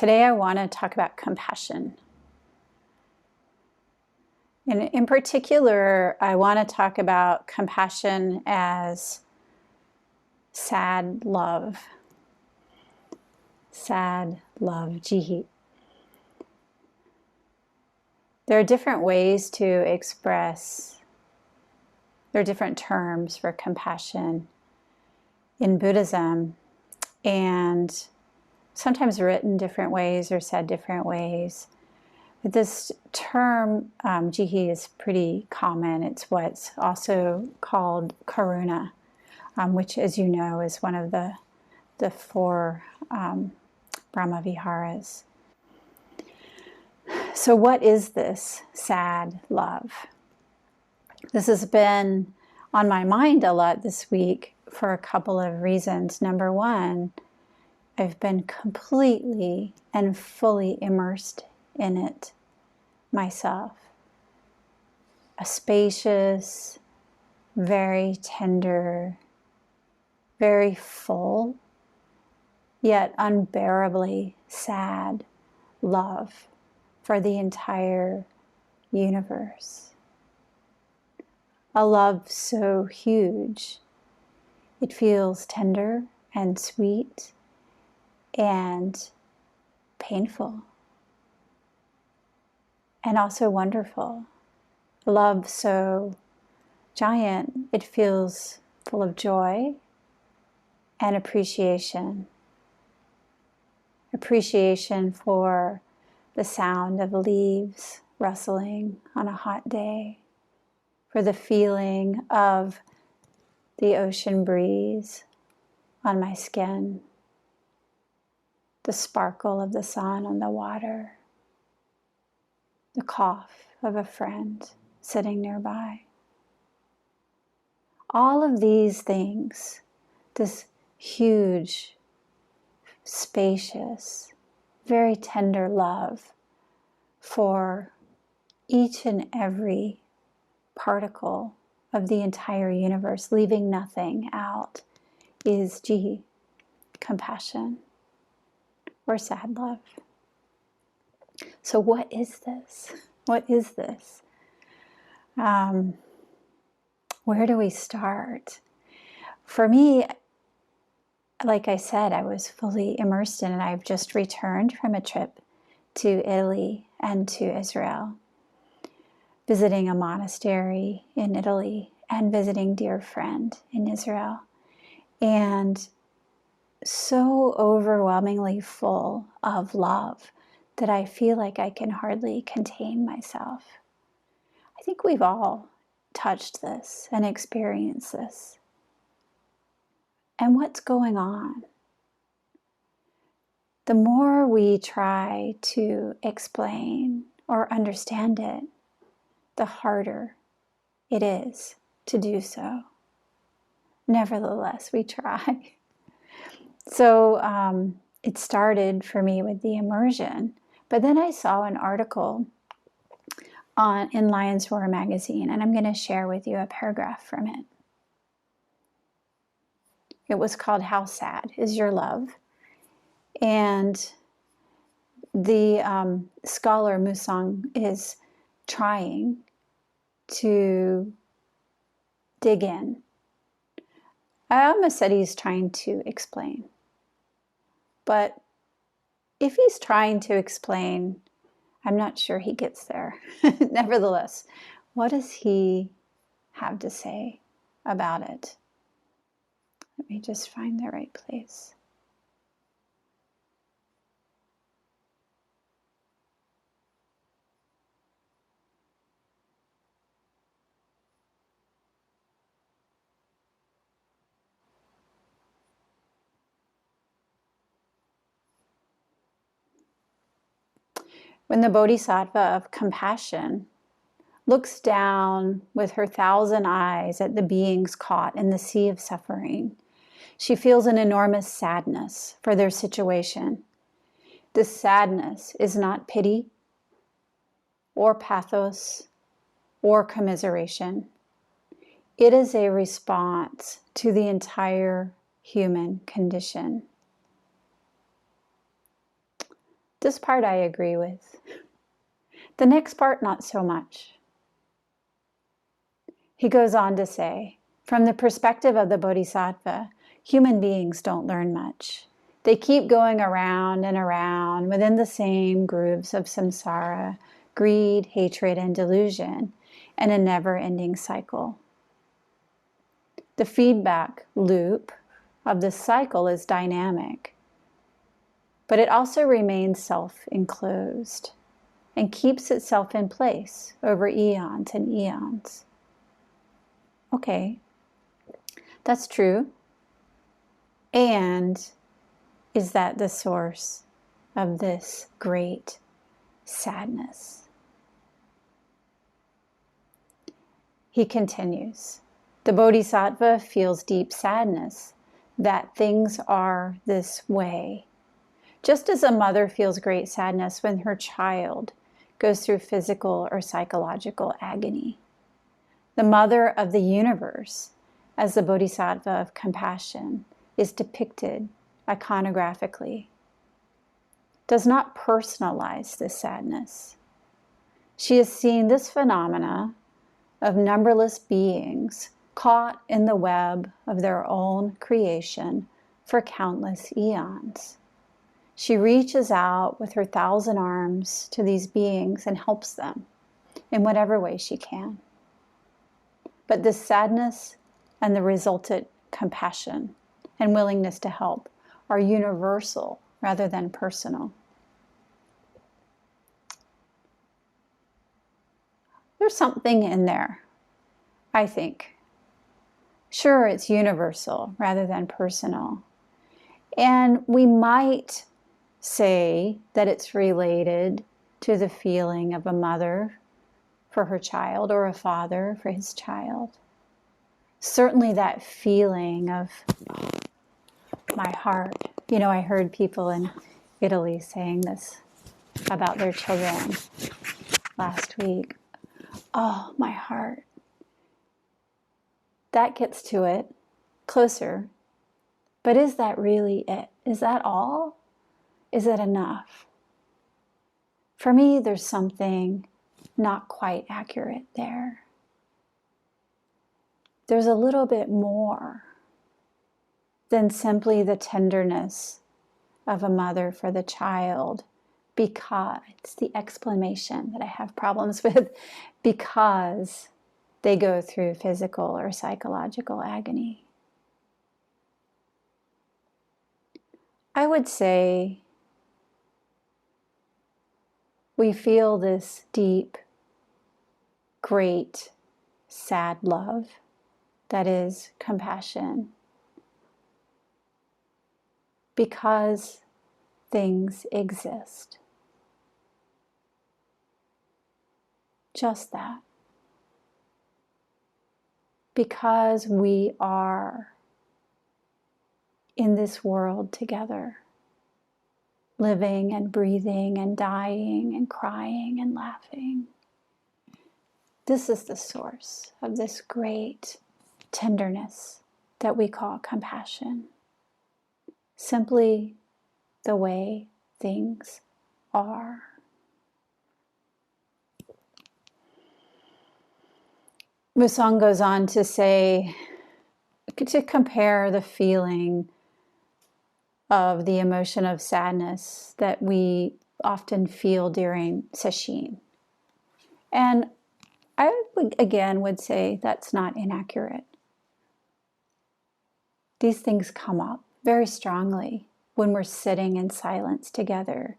Today I want to talk about compassion. And in particular, I want to talk about compassion as sad love. Sad love, jihi. There are different ways to express, there are different terms for compassion in Buddhism, and sometimes written different ways or said different ways. But this term, jihi, is pretty common. It's what's also called karuna, which, as you know, is one of the four Brahma Viharas. So what is this sad love? This has been on my mind a lot this week for a couple of reasons. Number one, I've been completely and fully immersed in it myself. A spacious, very tender, very full, yet unbearably sad love for the entire universe. A love so huge, it feels tender and sweet and painful, and also wonderful. Love so giant, it feels full of joy and appreciation. Appreciation for the sound of leaves rustling on a hot day, for the feeling of the ocean breeze on my skin, the sparkle of the sun on the water, the cough of a friend sitting nearby. All of these things, this huge, spacious, very tender love for each and every particle of the entire universe, leaving nothing out, is jihi, compassion, or sad love. So what is this? What is this? Where do we start? For me, like I said, I was fully immersed in it. I've just returned from a trip to Italy and to Israel, visiting a monastery in Italy and visiting a dear friend in Israel. And so overwhelmingly full of love that I feel like I can hardly contain myself. I think we've all touched this and experienced this. And what's going on? The more we try to explain or understand it, the harder it is to do so. Nevertheless, we try. So it started for me with the immersion, but then I saw an article in Lion's Roar magazine, and I'm going to share with you a paragraph from it. It was called "How Sad Is Your Love?" And the scholar Musang is trying to dig in. I almost said he's trying to explain. But if he's trying to explain, I'm not sure he gets there. Nevertheless, what does he have to say about it? Let me just find the right place. When the Bodhisattva of compassion looks down with her 1,000 eyes at the beings caught in the sea of suffering, she feels an enormous sadness for their situation. This sadness is not pity or pathos or commiseration. It is a response to the entire human condition. This part I agree with. The next part, not so much. He goes on to say, from the perspective of the Bodhisattva, human beings don't learn much. They keep going around and around within the same grooves of samsara, greed, hatred, and delusion, and a never-ending cycle. The feedback loop of the cycle is dynamic, but it also remains self-enclosed and keeps itself in place over eons and eons. Okay, that's true. And is that the source of this great sadness? He continues, the Bodhisattva feels deep sadness that things are this way. Just as a mother feels great sadness when her child goes through physical or psychological agony. The mother of the universe, as the Bodhisattva of compassion, is depicted iconographically, does not personalize this sadness. She has seen this phenomena of numberless beings caught in the web of their own creation for countless eons. She reaches out with her 1,000 arms to these beings and helps them in whatever way she can. But this sadness and the resultant compassion and willingness to help are universal rather than personal. There's something in there, I think. Sure, it's universal rather than personal. And we might say that it's related to the feeling of a mother for her child or a father for his child. Certainly that feeling of my heart. You know, I heard people in Italy saying this about their children last week. Oh, my heart. That gets to it closer. But is that really it? Is that all? Is it enough? For me, there's something not quite accurate there. There's a little bit more than simply the tenderness of a mother for the child, because it's the explanation that I have problems with, because they go through physical or psychological agony. I would say we feel this deep, great, sad love that is compassion because things exist. Just that. Because we are in this world together, living and breathing and dying and crying and laughing. This is the source of this great tenderness that we call compassion. Simply the way things are. Musang goes on to say, to compare the feeling of the emotion of sadness that we often feel during sesshin. And I would say that's not inaccurate. These things come up very strongly when we're sitting in silence together,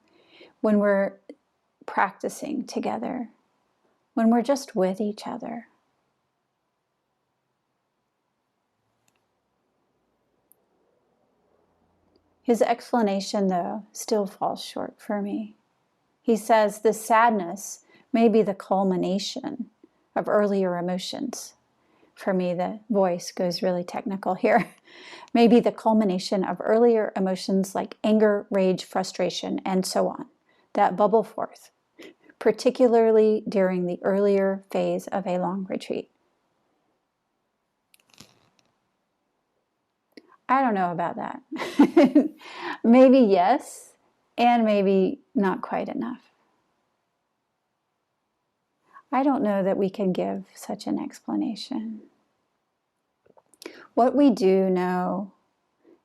when we're practicing together, when we're just with each other. His explanation, though, still falls short for me. He says the sadness may be the culmination of earlier emotions. For me, the voice goes really technical here. Maybe the culmination of earlier emotions like anger, rage, frustration, and so on, that bubble forth, particularly during the earlier phase of a long retreat. I don't know about that. Maybe yes, and maybe not quite enough. I don't know that we can give such an explanation. What we do know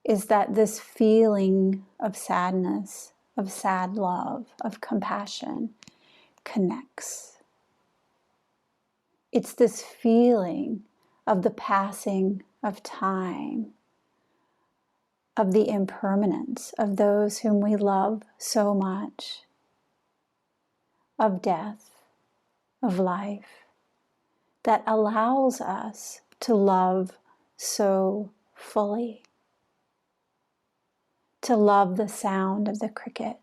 is that this feeling of sadness, of sad love, of compassion connects. It's this feeling of the passing of time, of the impermanence of those whom we love so much, of death, of life, that allows us to love so fully, to love the sound of the cricket,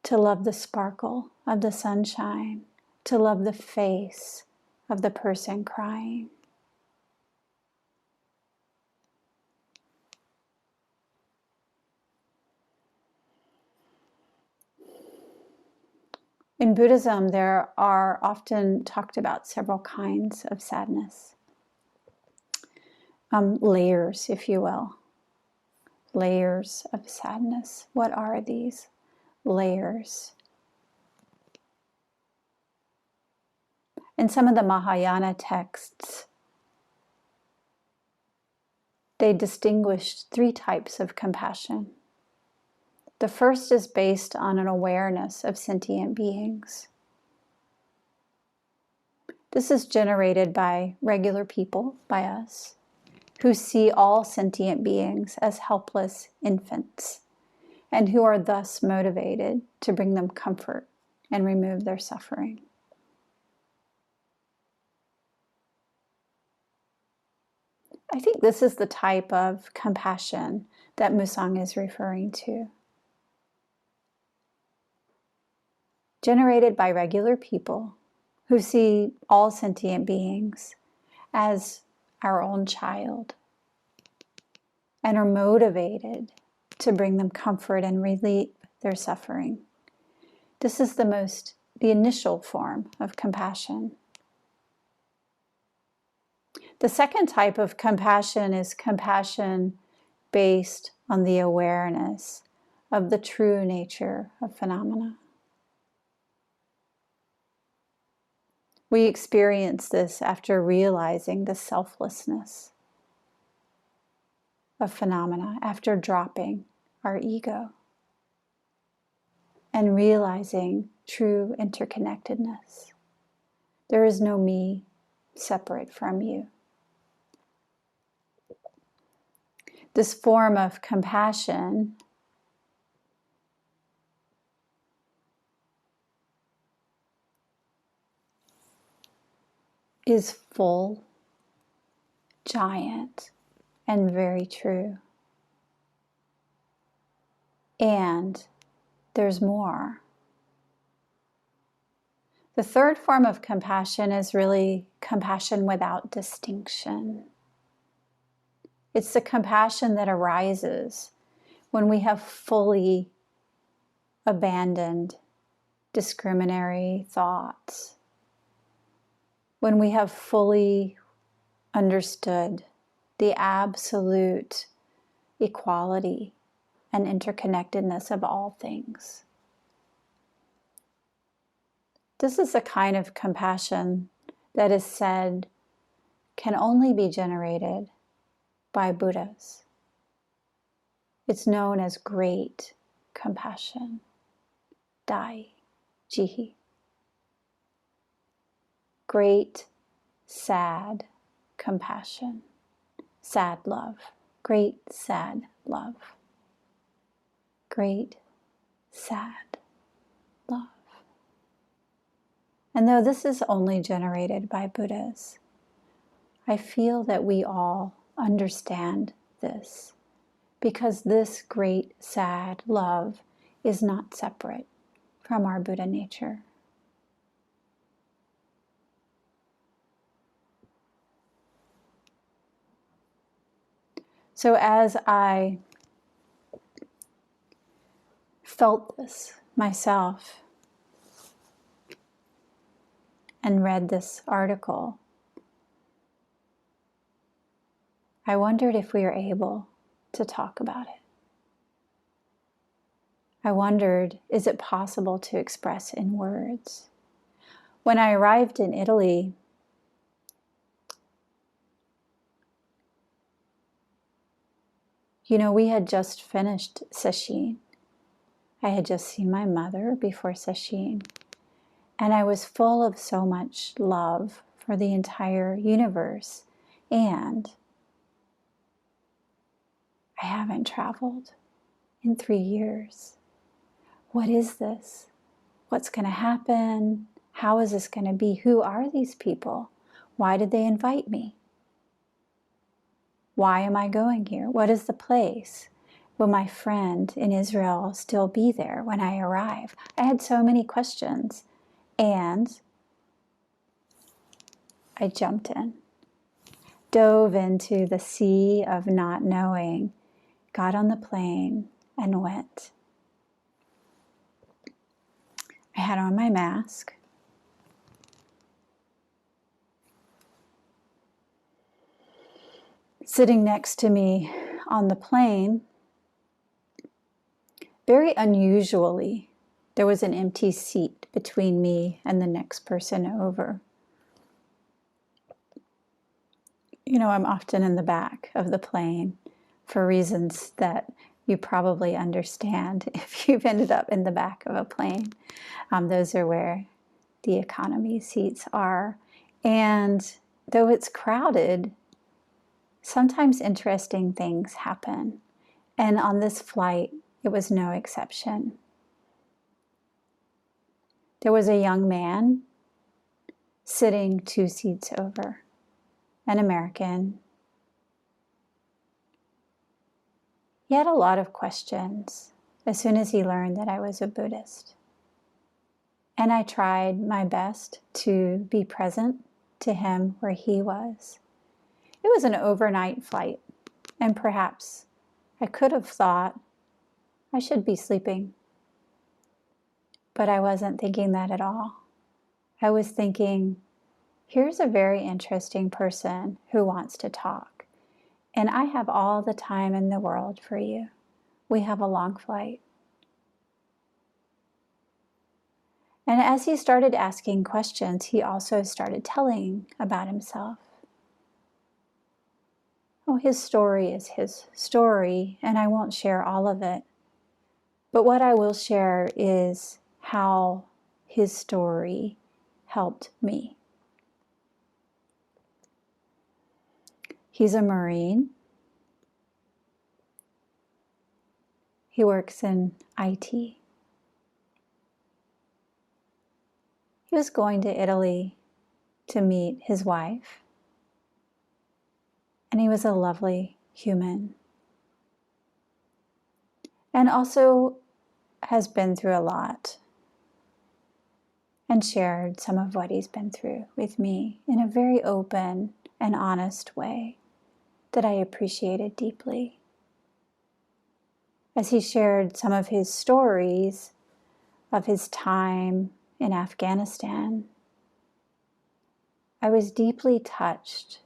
to love the sparkle of the sunshine, to love the face of the person crying. In Buddhism, there are often talked about several kinds of sadness, layers, if you will, layers of sadness. What are these layers? In some of the Mahayana texts, they distinguished 3 types of compassion. The first is based on an awareness of sentient beings. This is generated by regular people, by us, who see all sentient beings as helpless infants, and who are thus motivated to bring them comfort and remove their suffering. I think this is the type of compassion that Musang is referring to. Generated by regular people who see all sentient beings as our own child and are motivated to bring them comfort and relieve their suffering. This is the initial form of compassion. The second type of compassion is compassion based on the awareness of the true nature of phenomena. We experience this after realizing the selflessness of phenomena, after dropping our ego and realizing true interconnectedness. There is no me separate from you. This form of compassion is full, giant, and very true. And there's more. The third form of compassion is really compassion without distinction. It's the compassion that arises when we have fully abandoned discriminatory thoughts, when we have fully understood the absolute equality and interconnectedness of all things. This is the kind of compassion that is said can only be generated by Buddhas. It's known as great compassion, Dai Jihi. Great, sad compassion, sad love, great, sad love, great, sad love. And though this is only generated by Buddhas, I feel that we all understand this, because this great, sad love is not separate from our Buddha nature. So as I felt this myself and read this article, I wondered if we are able to talk about it. I wondered, is it possible to express in words? When I arrived in Italy, we had just finished Sesshin. I had just seen my mother before Sesshin, and I was full of so much love for the entire universe. And I haven't traveled in 3 years. What is this? What's going to happen? How is this going to be? Who are these people? Why did they invite me? Why am I going here? What is the place? Will my friend in Israel still be there when I arrive? I had so many questions, and I jumped in, dove into the sea of not knowing, got on the plane, and went. I had on my mask. Sitting next to me on the plane, very unusually, there was an empty seat between me and the next person over. I'm often in the back of the plane for reasons that you probably understand if you've ended up in the back of a plane. Those are where the economy seats are. And though it's crowded, sometimes interesting things happen. And on this flight, it was no exception. There was a young man sitting 2 seats over, an American. He had a lot of questions as soon as he learned that I was a Buddhist. And I tried my best to be present to him where he was. It was an overnight flight, and perhaps I could have thought I should be sleeping. But I wasn't thinking that at all. I was thinking, here's a very interesting person who wants to talk, and I have all the time in the world for you. We have a long flight. And as he started asking questions, he also started telling about himself. Oh, his story is his story, and I won't share all of it. But what I will share is how his story helped me. He's a Marine. He works in IT. He was going to Italy to meet his wife, and he was a lovely human. And also has been through a lot and shared some of what he's been through with me in a very open and honest way that I appreciated deeply. As he shared some of his stories of his time in Afghanistan, I was deeply touched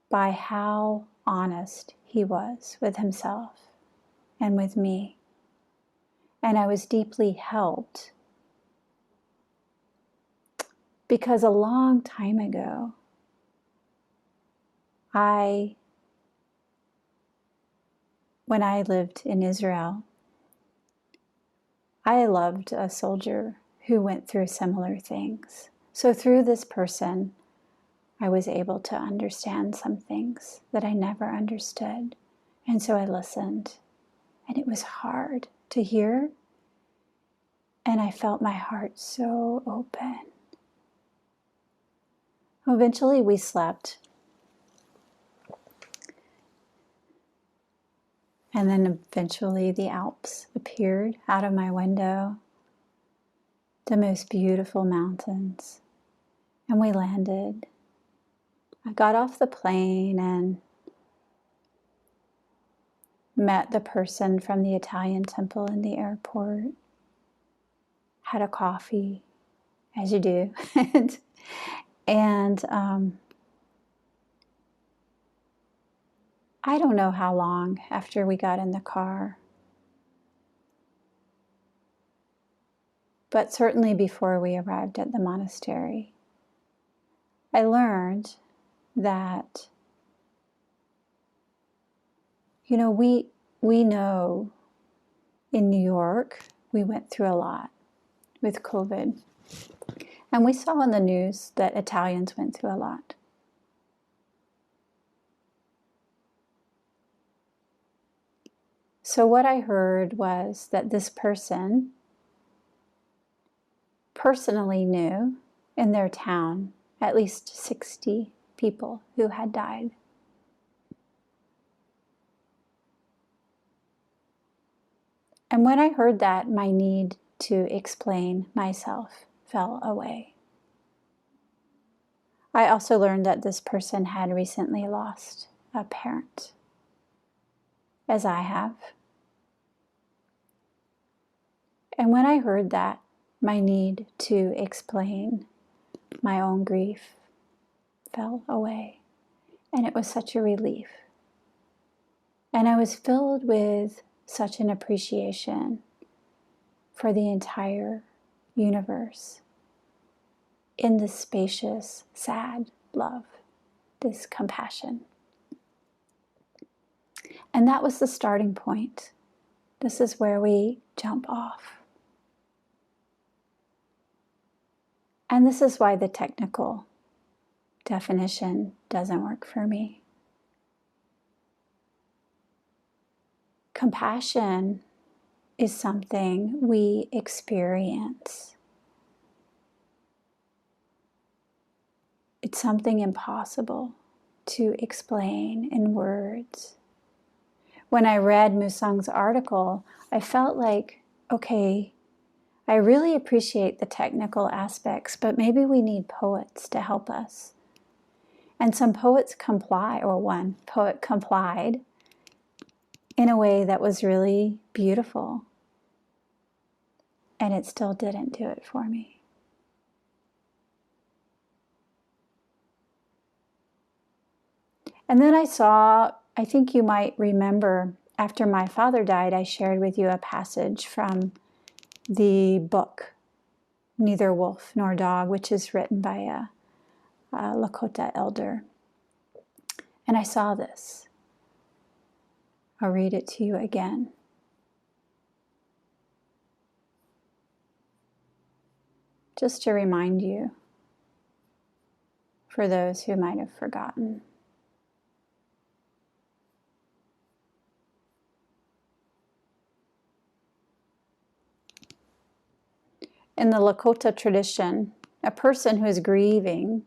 by how honest he was with himself and with me. And I was deeply helped because a long time ago, when I lived in Israel, I loved a soldier who went through similar things. So through this person, I was able to understand some things that I never understood. And so I listened, and it was hard to hear. And I felt my heart so open. Eventually we slept. And then eventually the Alps appeared out of my window, the most beautiful mountains. And we landed. I got off the plane and met the person from the Italian temple in the airport, had a coffee, as you do. and I don't know how long after we got in the car, but certainly before we arrived at the monastery, I learned that, we know in New York, we went through a lot with COVID. And we saw in the news that Italians went through a lot. So what I heard was that this person personally knew in their town at least 60 people who had died. And when I heard that, my need to explain myself fell away. I also learned that this person had recently lost a parent, as I have. And when I heard that, my need to explain my own grief fell away. And it was such a relief. And I was filled with such an appreciation for the entire universe in this spacious, sad love, this compassion. And that was the starting point. This is where we jump off. And this is why the technical definition doesn't work for me. Compassion is something we experience. It's something impossible to explain in words. When I read Musang's article, I felt like, okay, I really appreciate the technical aspects, but maybe we need poets to help us. And some poets one poet complied in a way that was really beautiful. And it still didn't do it for me. And then I think you might remember, after my father died, I shared with you a passage from the book, Neither Wolf Nor Dog, which is written by a Lakota elder. And I saw this. I'll read it to you again. Just to remind you, for those who might have forgotten. In the Lakota tradition, a person who is grieving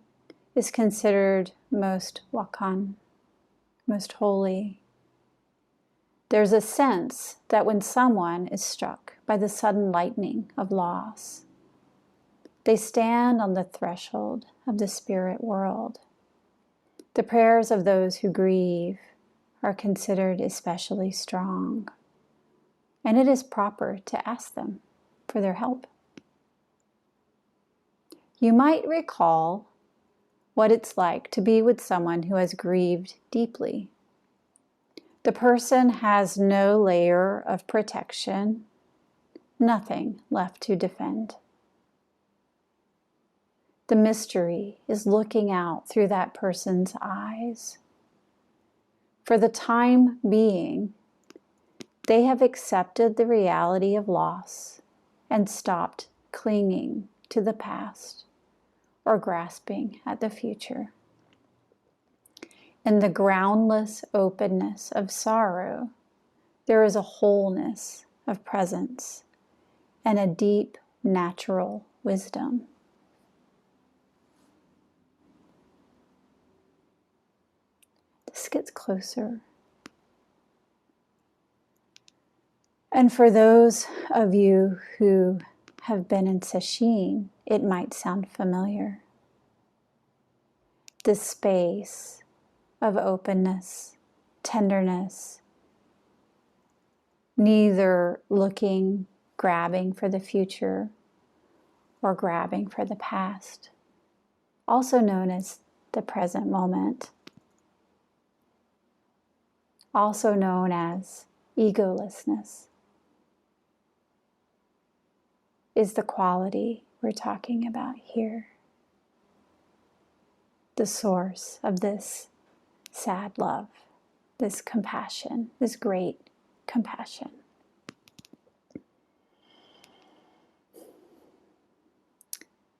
is considered most wakan, most holy. There's a sense that when someone is struck by the sudden lightning of loss, they stand on the threshold of the spirit world. The prayers of those who grieve are considered especially strong, and it is proper to ask them for their help. You might recall what it's like to be with someone who has grieved deeply. The person has no layer of protection, nothing left to defend. The mystery is looking out through that person's eyes. For the time being, they have accepted the reality of loss and stopped clinging to the past or grasping at the future. In the groundless openness of sorrow, there is a wholeness of presence and a deep natural wisdom. This gets closer. And for those of you who have been in sesshin, it might sound familiar. This space of openness, tenderness, neither looking, grabbing for the future or grabbing for the past, also known as the present moment, also known as egolessness. is the quality we're talking about here. The source of this sad love, this compassion, this great compassion.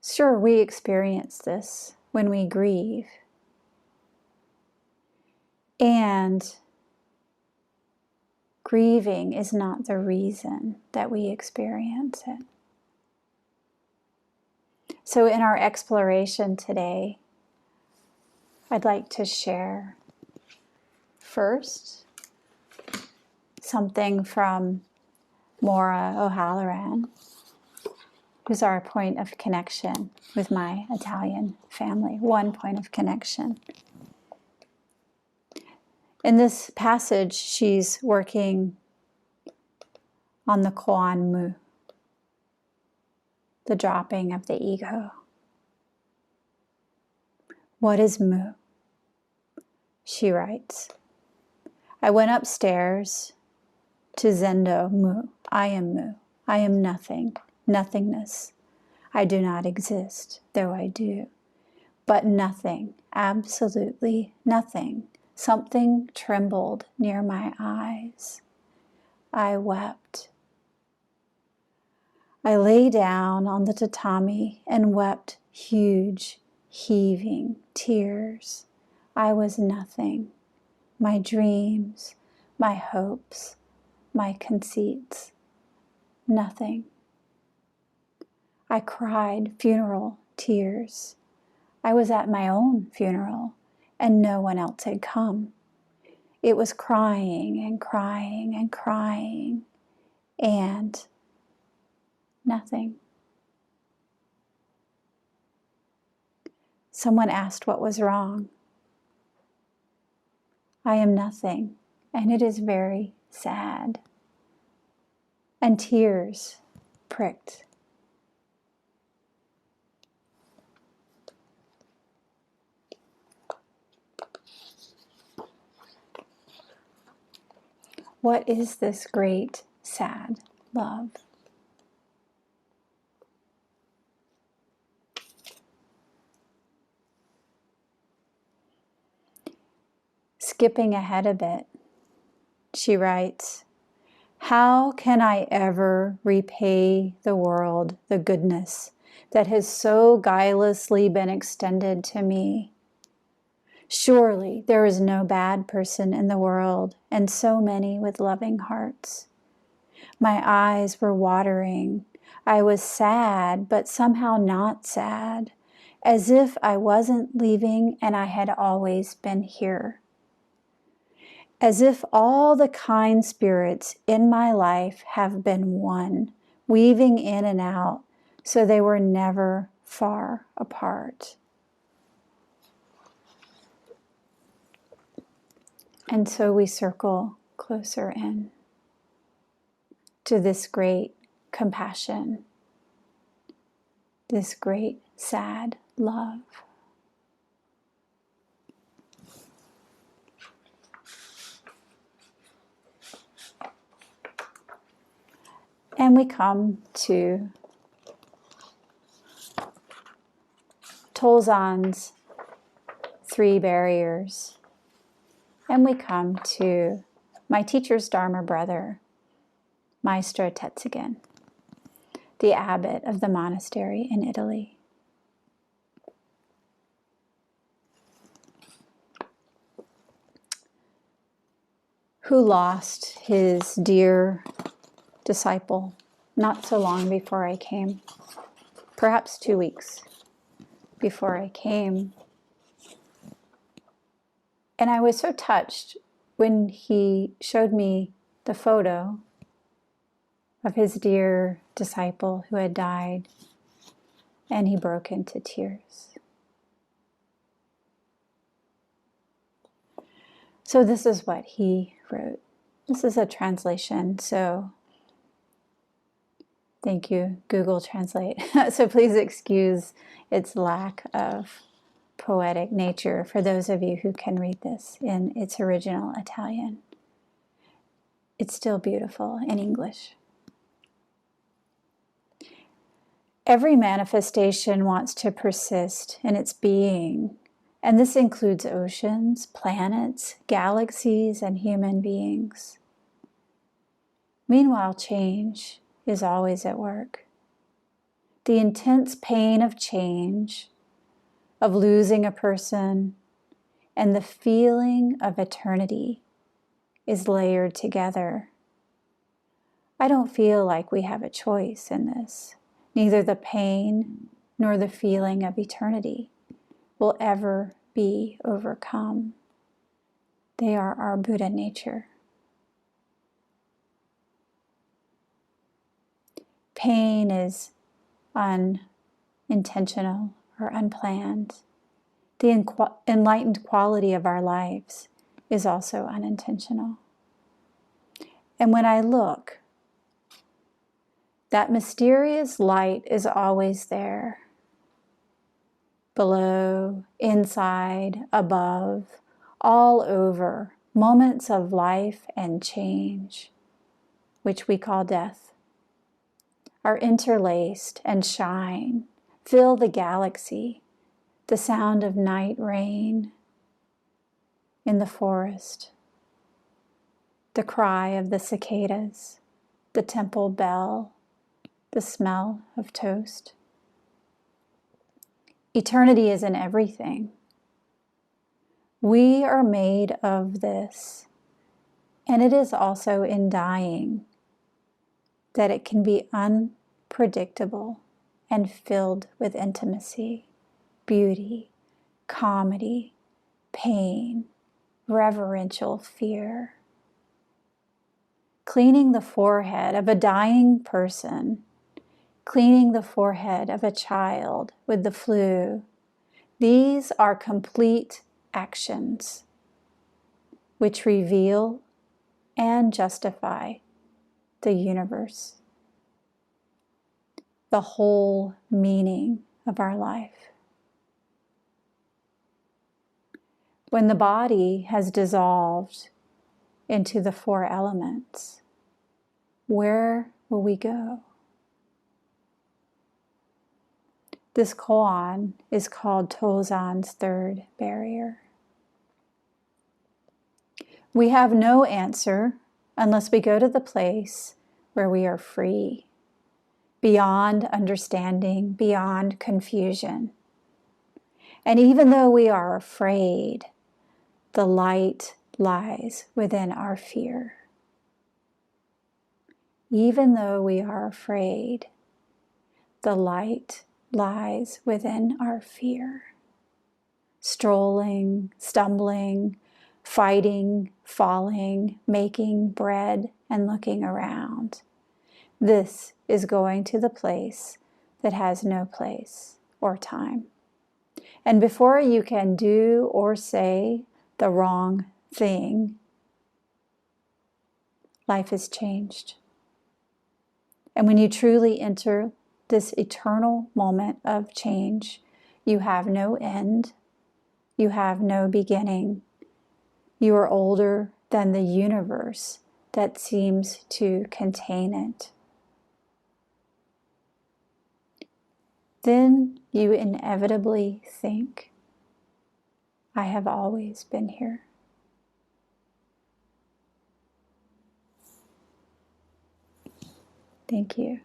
Sure, we experience this when we grieve. And grieving is not the reason that we experience it. So in our exploration today, I'd like to share first something from Maura O'Halloran, who's our point of connection with my Italian family, one point of connection. In this passage, she's working on the koan mu, the dropping of the ego. What is mu? She writes, I went upstairs to Zendo mu. I am mu. I am nothing, nothingness. I do not exist, though I do. But nothing, absolutely nothing. Something trembled near my eyes. I wept. I lay down on the tatami and wept huge, heaving tears. I was nothing. My dreams, my hopes, my conceits, nothing. I cried funeral tears. I was at my own funeral, and no one else had come. It was crying and crying and crying, and nothing. Someone asked what was wrong. I am nothing, and it is very sad. And tears pricked. What is this great, sad love? Skipping ahead a bit, she writes, how can I ever repay the world the goodness that has so guilelessly been extended to me? Surely there is no bad person in the world, and so many with loving hearts. My eyes were watering. I was sad, but somehow not sad, as if I wasn't leaving and I had always been here. As if all the kind spirits in my life have been one, weaving in and out, so they were never far apart. And so we circle closer in to this great compassion, this great sad love. And we come to Tolzon's 3 barriers. And we come to my teacher's Dharma brother, Maestro Tetsugen, the abbot of the monastery in Italy. Who lost his dear disciple not so long before I came, perhaps 2 weeks before I came. And I was so touched when he showed me the photo of his dear disciple who had died, and he broke into tears. So this is what he wrote. This is a translation, so thank you, Google Translate. So please excuse its lack of poetic nature for those of you who can read this in its original Italian. It's still beautiful in English. Every manifestation wants to persist in its being, and this includes oceans, planets, galaxies, and human beings. Meanwhile, change is always at work. The intense pain of change, of losing a person, and the feeling of eternity is layered together. I don't feel like we have a choice in this. Neither the pain nor the feeling of eternity will ever be overcome. They are our Buddha nature. Pain is unintentional or unplanned. The enlightened quality of our lives is also unintentional. And when I look, that mysterious light is always there. Below, inside, above, all over, moments of life and change, which we call death, are interlaced and shine, fill the galaxy, the sound of night rain in the forest, the cry of the cicadas, the temple bell, the smell of toast. Eternity is in everything. We are made of this, and it is also in dying that it can be unpredictable and filled with intimacy, beauty, comedy, pain, reverential fear. Cleaning the forehead of a dying person, cleaning the forehead of a child with the flu, these are complete actions which reveal and justify the universe, the whole meaning of our life. When the body has dissolved into the four elements, where will we go? This koan is called Tozan's third barrier. We have no answer unless we go to the place where we are free, beyond understanding, beyond confusion. And even though we are afraid, the light lies within our fear. Even though we are afraid, the light lies within our fear. Strolling, stumbling, fighting, falling, making bread, and looking around. This is going to the place that has no place or time. And before you can do or say the wrong thing, life is changed. And when you truly enter this eternal moment of change, you have no end, you have no beginning. You are older than the universe that seems to contain it. Then you inevitably think, I have always been here. Thank you.